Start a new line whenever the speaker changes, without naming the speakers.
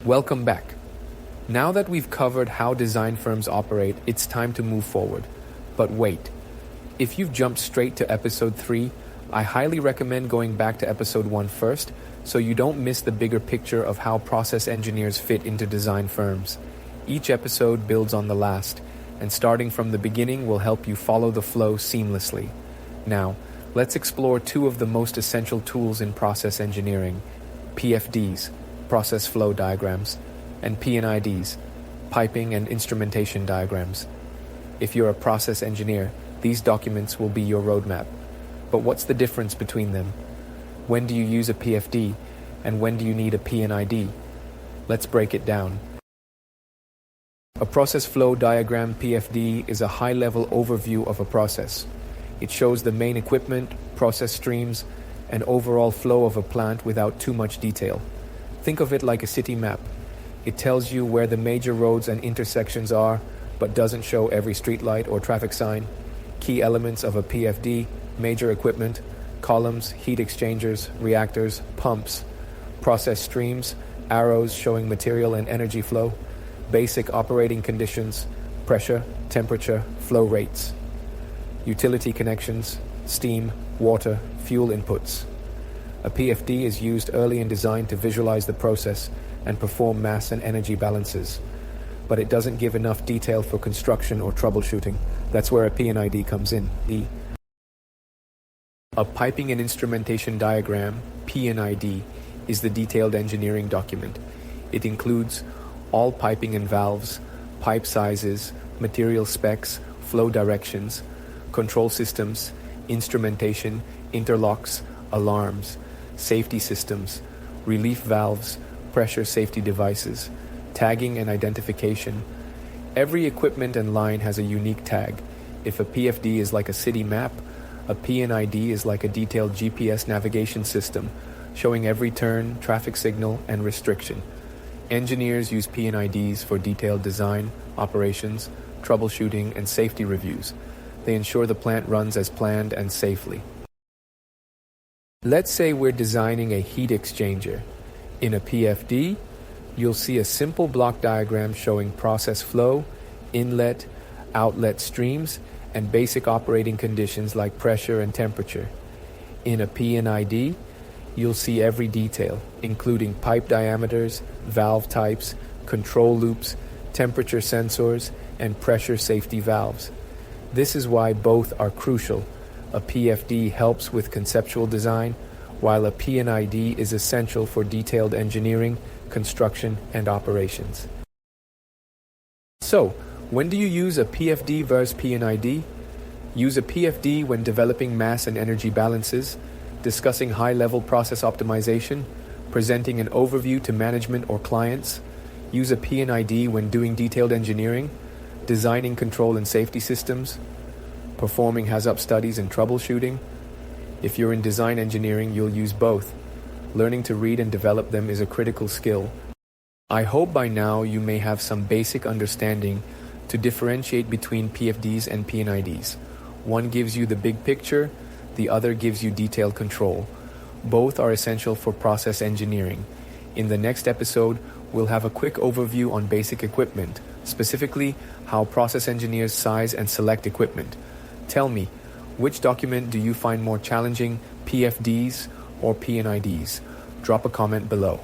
Welcome back. Now that we've covered how design firms operate, it's time to move forward. But wait, if you've jumped straight to episode 3, I highly recommend going back to episode 1 first, so you don't miss the bigger picture of how process engineers fit into design firms. Each episode builds on the last, and starting from the beginning will help you follow the flow seamlessly. Now, let's explore two of the most essential tools in process engineering: PFDs, process flow diagrams, and P&IDs, piping and instrumentation diagrams. If you're a process engineer, these documents will be your roadmap. But what's the difference between them? When do you use a PFD, and when do you need a P&ID? Let's break it down. A process flow diagram (PFD) is a high-level overview of a process. It shows the main equipment, process streams, and overall flow of a plant without too much detail. Think of it like a city map. It tells you where the major roads and intersections are, but doesn't show every streetlight or traffic sign. Key elements of a PFD: major equipment, columns, heat exchangers, reactors, pumps, process streams, arrows showing material and energy flow, basic operating conditions, pressure, temperature, flow rates, utility connections, steam, water, fuel inputs. A PFD is used early in design to visualize the process and perform mass and energy balances, but it doesn't give enough detail for construction or troubleshooting. That's where a P&ID comes in. A piping and instrumentation diagram, P&ID, is the detailed engineering document. It includes all piping and valves, pipe sizes, material specs, flow directions, control systems, instrumentation, interlocks, alarms, safety systems, relief valves, pressure safety devices, tagging and identification. Every equipment and line has a unique tag. If a PFD is like a city map, a P&ID is like a detailed GPS navigation system, showing every turn, traffic signal, and restriction. Engineers use P&IDs for detailed design, operations, troubleshooting, and safety reviews. They ensure the plant runs as planned and safely. Let's say we're designing a heat exchanger. In a PFD, you'll see a simple block diagram showing process flow, inlet, outlet streams, and basic operating conditions like pressure and temperature. In a P&ID, you'll see every detail, including pipe diameters, valve types, control loops, temperature sensors, and pressure safety valves. This is why both are crucial. A PFD helps with conceptual design, while a P&ID is essential for detailed engineering, construction, and operations. So, when do you use a PFD versus P&ID? Use a PFD when developing mass and energy balances, discussing high-level process optimization, presenting an overview to management or clients. Use a P&ID when doing detailed engineering, designing control and safety systems, performing hazard studies and troubleshooting. If you're in design engineering, you'll use both. Learning to read and develop them is a critical skill. I hope by now you may have some basic understanding to differentiate between PFDs and P&IDs. One gives you the big picture, the other gives you detailed control. Both are essential for process engineering. In the next episode, we'll have a quick overview on basic equipment, specifically how process engineers size and select equipment. Tell me, which document do you find more challenging, PFDs or P&IDs? Drop a comment below.